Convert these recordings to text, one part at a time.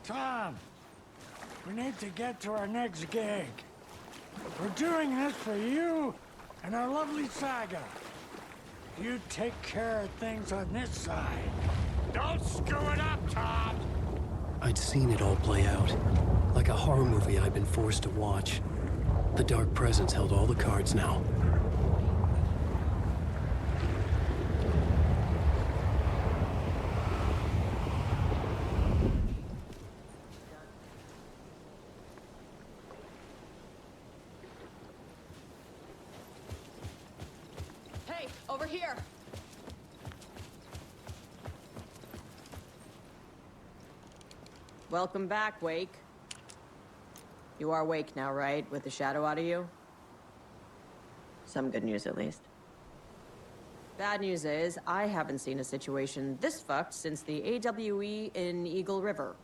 Tom, we need to get to our next gig. We're doing this for you and our lovely saga. You take care of things on this side. Don't screw it up, Tom! I'd seen it all play out. Like a horror movie I'd been forced to watch. The Dark Presence held all the cards now. Hey, over here! Welcome back, Wake. You are Wake now, right? With the shadow out of you? Some good news, at least. Bad news is, I haven't seen a situation this fucked since the AWE in Eagle River.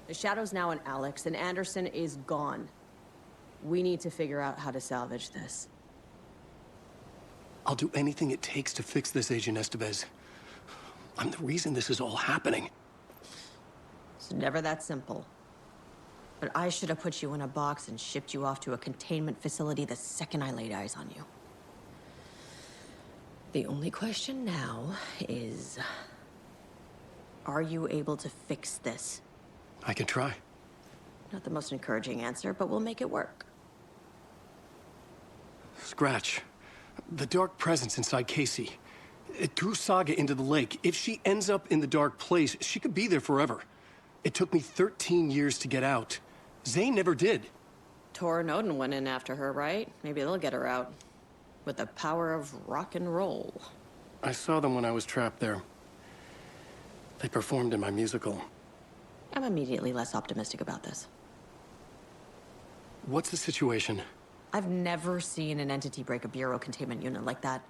The shadow's now in Alex, and Anderson is gone. We need to figure out how to salvage this. I'll do anything it takes to fix this, Agent Estevez. I'm the reason this is all happening. It's never that simple. But I should have put you in a box and shipped you off to a containment facility the second I laid eyes on you. The only question now is... are you able to fix this? I can try. Not the most encouraging answer, but we'll make it work. Scratch. The Dark Presence inside Casey. It threw Saga into the lake. If she ends up in the Dark Place, she could be there forever. It took me 13 years to get out. Zane never did. Tor and Odin went in after her, right? Maybe they'll get her out. With the power of rock and roll. I saw them when I was trapped there. They performed in my musical. I'm immediately less optimistic about this. What's the situation? I've never seen an entity break a bureau containment unit like that.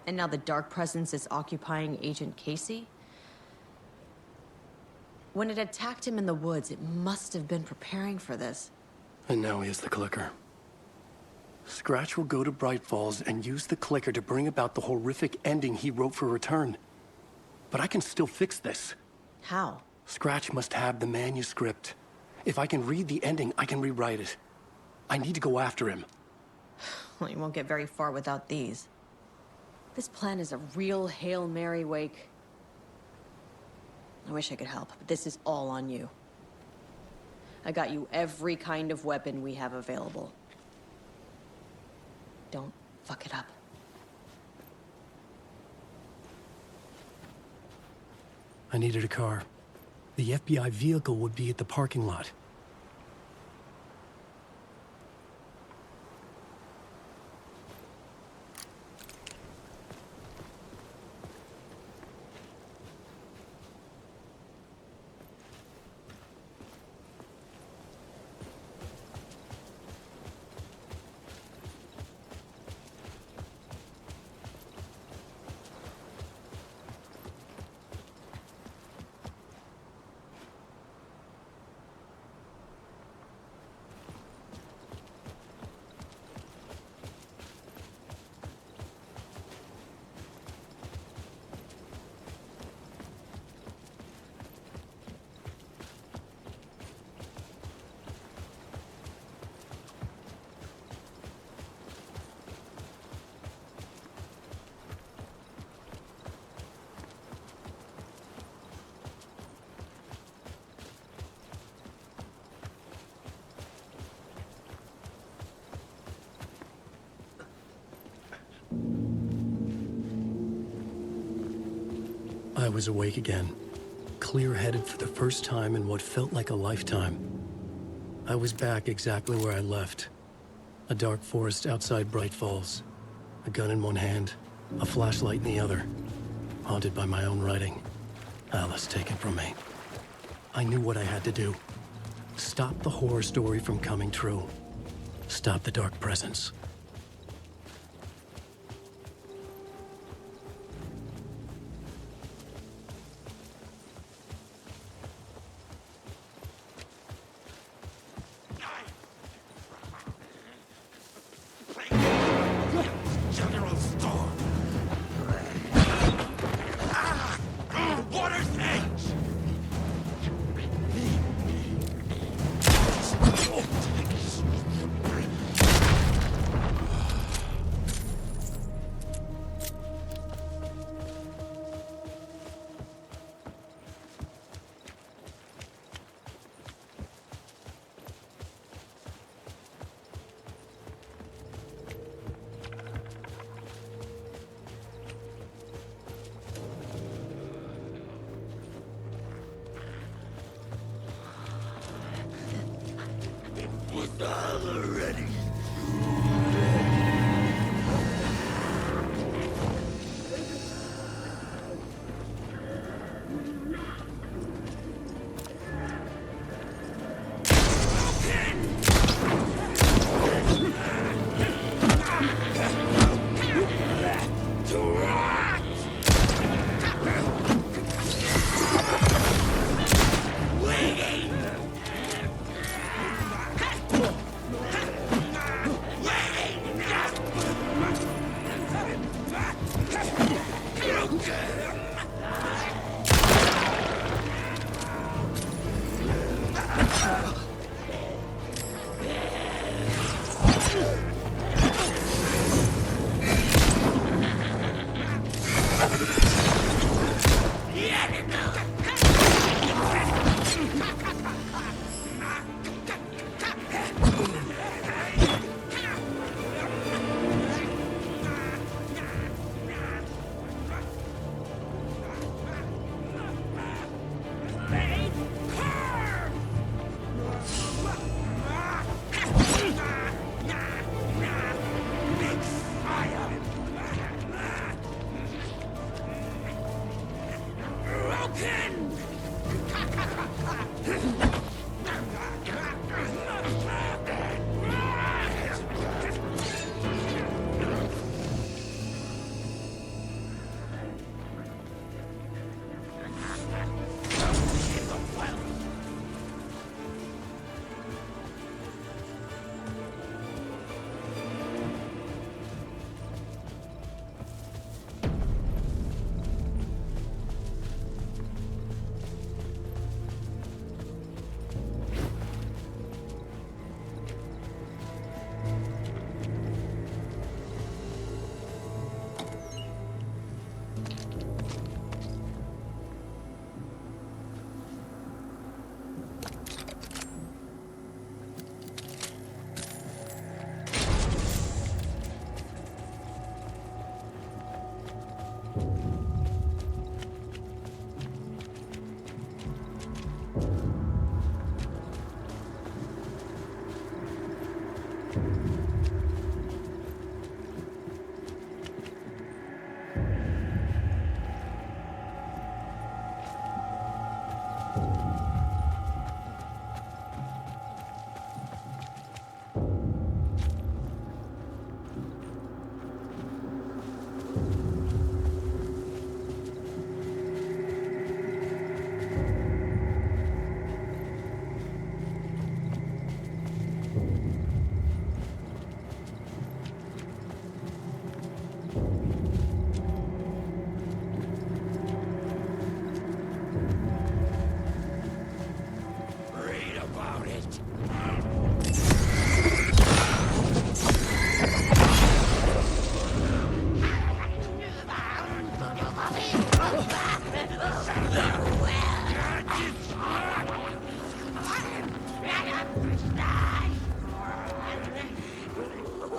And now the Dark Presence is occupying Agent Casey? When it attacked him in the woods, it must have been preparing for this. And now he has the clicker. Scratch will go to Bright Falls and use the clicker to bring about the horrific ending he wrote for Return. But I can still fix this. How? Scratch must have the manuscript. If I can read the ending, I can rewrite it. I need to go after him. Well, you won't get very far without these. This plan is a real Hail Mary, Wake. I wish I could help, but this is all on you. I got you every kind of weapon we have available. Don't fuck it up. I needed a car. The FBI vehicle would be at the parking lot. I was awake again, clear-headed for the first time in what felt like a lifetime. I was back exactly where I left. A dark forest outside Bright Falls. A gun in one hand, a flashlight in the other. Haunted by my own writing. Alice taken from me. I knew what I had to do. Stop the horror story from coming true. Stop the Dark Presence. General Storm. Water's Edge.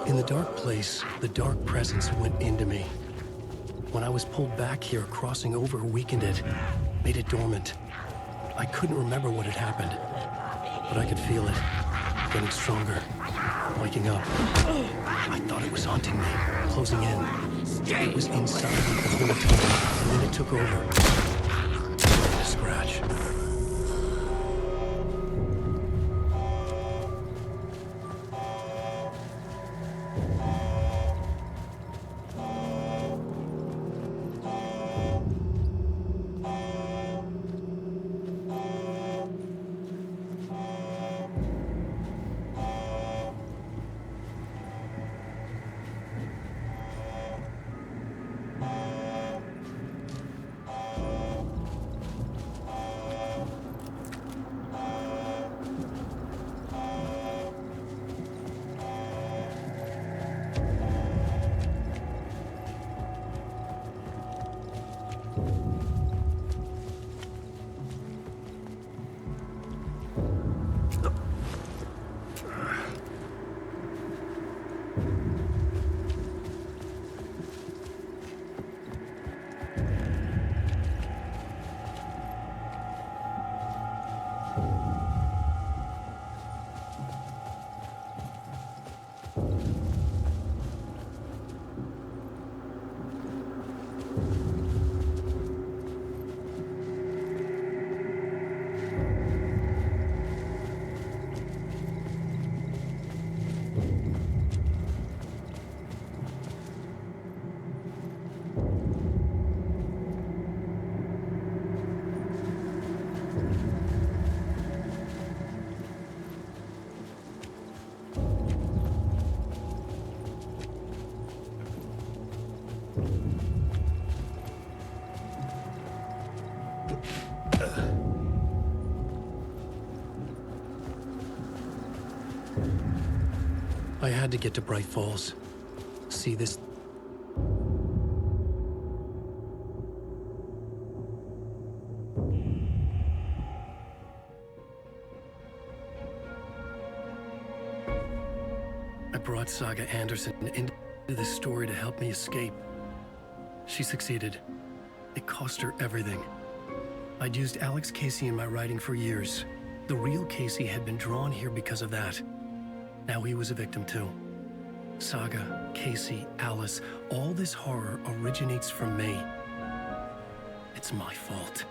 In the dark place, the dark presence went into me. When I was pulled back here, crossing over weakened it, made it dormant. I couldn't remember what had happened, but I could feel it, getting stronger, waking up. I thought it was haunting me, closing in. It was inside me the whole time, and then it took over. A scratch. I had to get to Bright Falls. See this? I brought Saga Anderson into this story to help me escape. She succeeded. It cost her everything. I'd used Alex Casey in my writing for years. The real Casey had been drawn here because of that. Now he was a victim too. Saga, Casey, Alice, all this horror originates from me. It's my fault.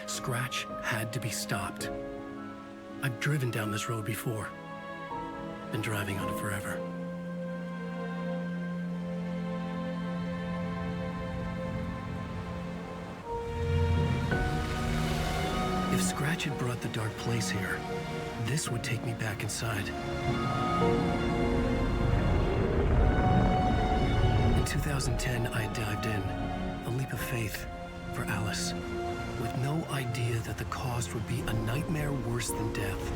Scratch had to be stopped. I've driven down this road before. Been driving on it forever. If Scratch had brought the dark place here, this would take me back inside. In 2010, I dived in, a leap of faith for Alice, with no idea that the cost would be a nightmare worse than death.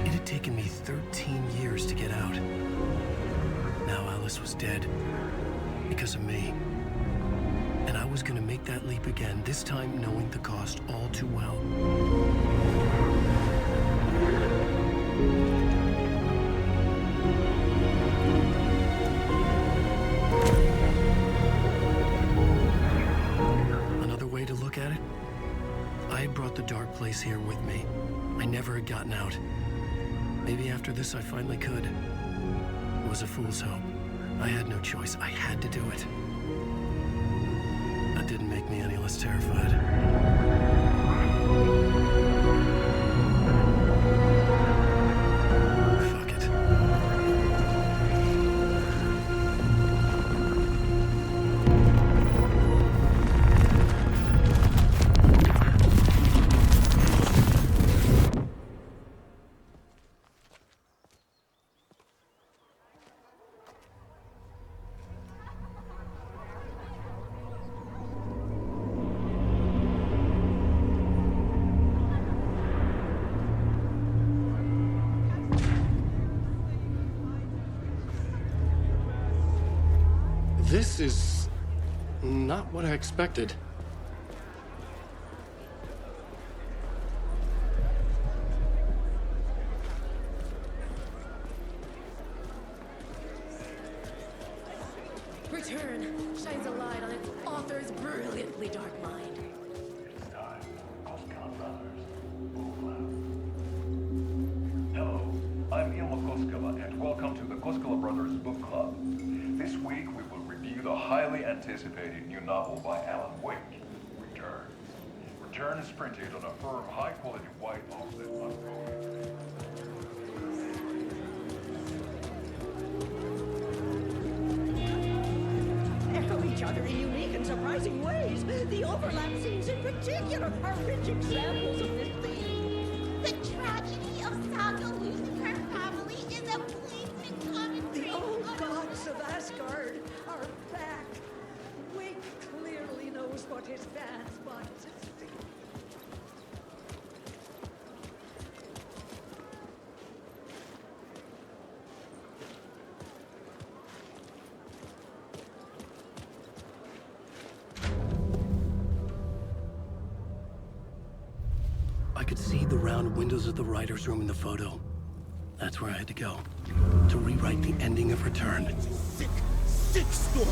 It had taken me 13 years to get out. Now Alice was dead, because of me. And I was gonna make that leap again, this time knowing the cost all too well. Another way to look at it, I had brought the dark place here with me. I never had gotten out. Maybe after this I finally could. It was a fool's hope. I had no choice. I had to do it. That didn't make me any less terrified. Fuck it. This is not what I expected. Return shines a light on its author's brilliantly dark mind. It's time. Koska Brothers. Hello, I'm Ilmo Koskela, and welcome to the Koskela Brothers Book Club. This week we will review the highly anticipated new novel by 앨런웨이크, Return. Return is printed on a firm, high-quality white offset uncoated. Echo each other in unique and surprising ways. The overlap scenes in particular are rich examples of this theme. The tragedy of Saga losing her family is a poignant commentary. The old gods of Asgard are back. Wake clearly knows what his fans want to see. I could see the round windows of the writer's room in the photo. That's where I had to go, to rewrite the ending of Return. Sick story.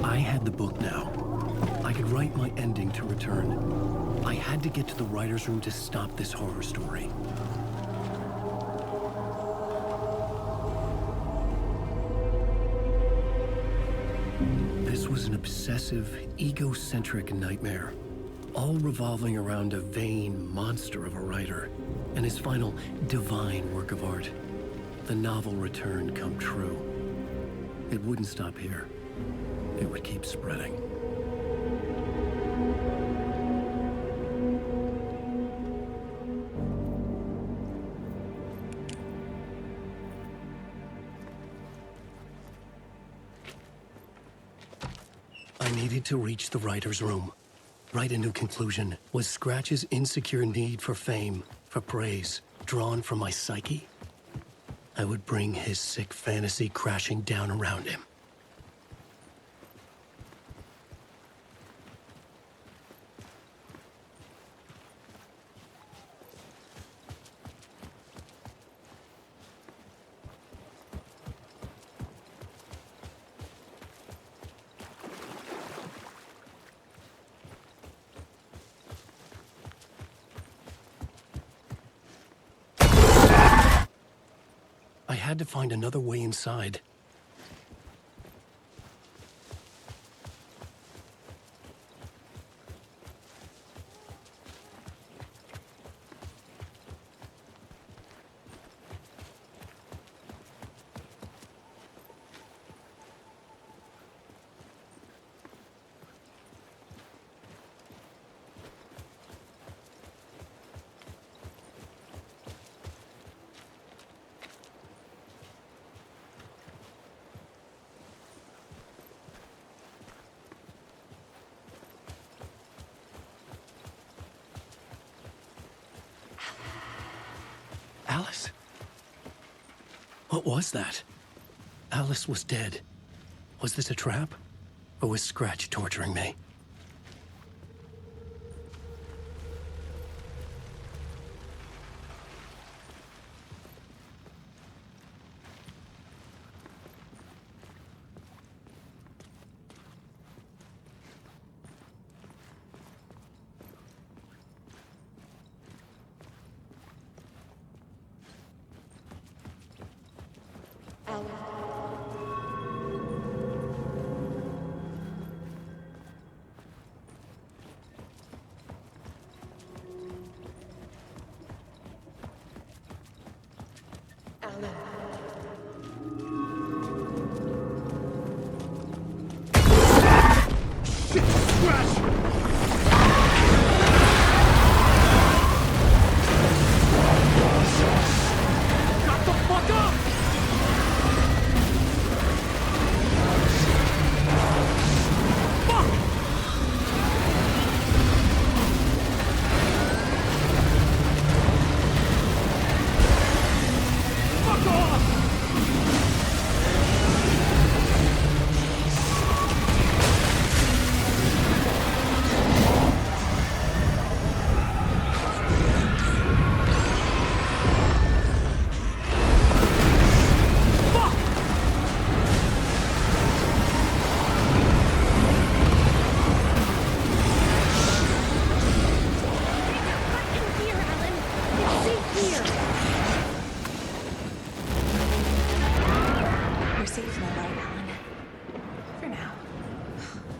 I had the book now. I could write my ending to Return. I had to get to the writer's room to stop this horror story. This was an obsessive, egocentric nightmare. all revolving around a vain monster of a writer and his final divine work of art, the novel return come true. It wouldn't stop here. It would keep spreading. I needed to reach the writer's room. Write a new conclusion. Was Scratch's insecure need for fame, for praise, drawn from my psyche? I would bring his sick fantasy crashing down around him. I had to find another way inside. Alice? What was that? Alice was dead. Was this a trap? Or was Scratch torturing me?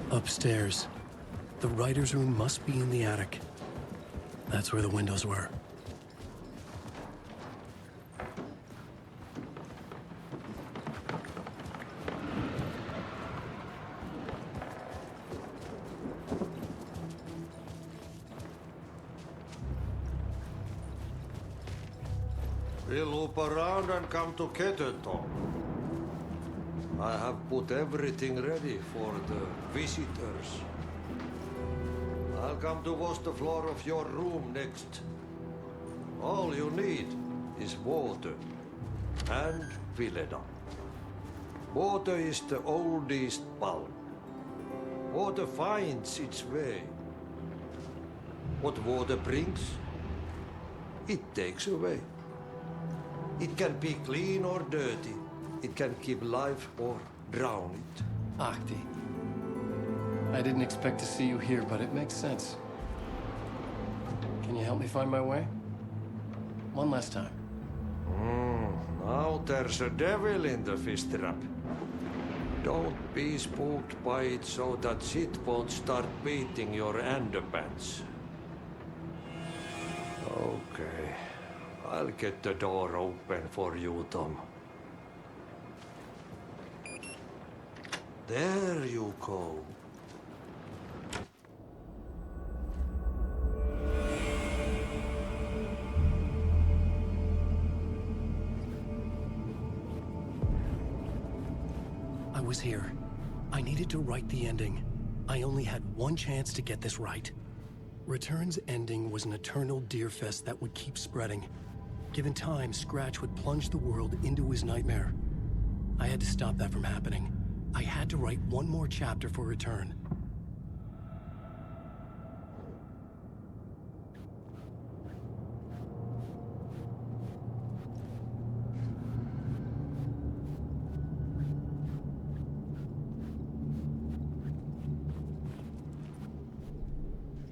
Upstairs. The writer's room must be in the attic. That's where the windows were. We'll loop around and come to Ketterton. I have put everything ready for the visitors. I'll come to wash the floor of your room next. All you need is water and Vileda. Water is the oldest bulb. Water finds its way. What water brings, it takes away. It can be clean or dirty. It can keep life or drown it. Ahti. I didn't expect to see you here, but it makes sense. Can you help me find my way? One last time. Now there's a devil in the fish trap. Don't be spooked by it so that shit won't start beating your underpants. Okay. I'll get the door open for you, Tom. There you go. I was here. I needed to write the ending. I only had one chance to get this right. Return's ending was an eternal deerfest that would keep spreading. Given time, Scratch would plunge the world into his nightmare. I had to stop that from happening. I had to write one more chapter for Return.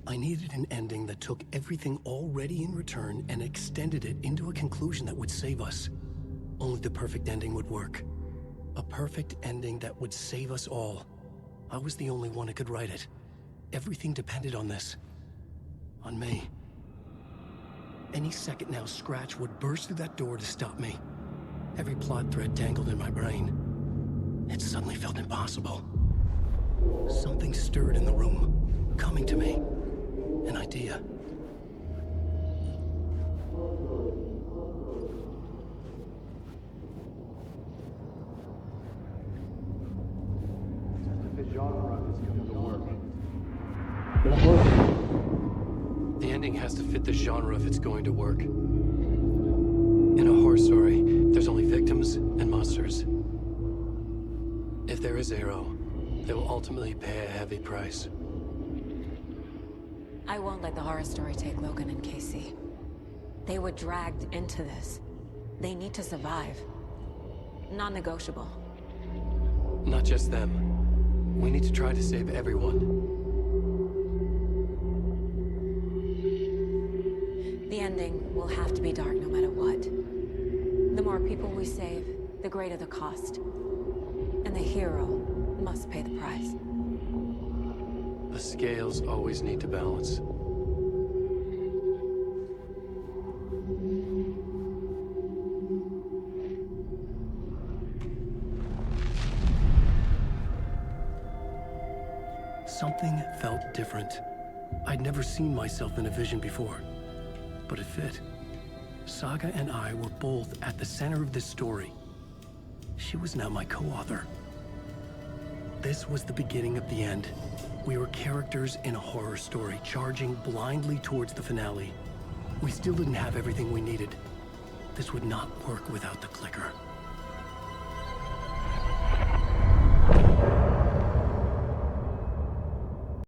I needed an ending that took everything already in Return and extended it into a conclusion that would save us. Only the perfect ending would work. A perfect ending that would save us all. I was the only one who could write it. Everything depended on this. On me. Any second now, Scratch would burst through that door to stop me. Every plot thread tangled in my brain. It suddenly felt impossible. Something stirred in the room, coming to me. An idea. The ending has to fit the genre if it's going to work. In a horror story, there's only victims and monsters. If there is Arrow, they will ultimately pay a heavy price. I won't let the horror story take Logan and Casey. They were dragged into this. They need to survive. Non-negotiable. Not just them. We need to try to save everyone. The ending will have to be dark no matter what. The more people we save, the greater the cost. And the hero must pay the price. The scales always need to balance. Something felt different. I'd never seen myself in a vision before, but it fit. Saga and I were both at the center of this story. She was now my co-author. This was the beginning of the end. We were characters in a horror story, charging blindly towards the finale. We still didn't have everything we needed. This would not work without the clicker.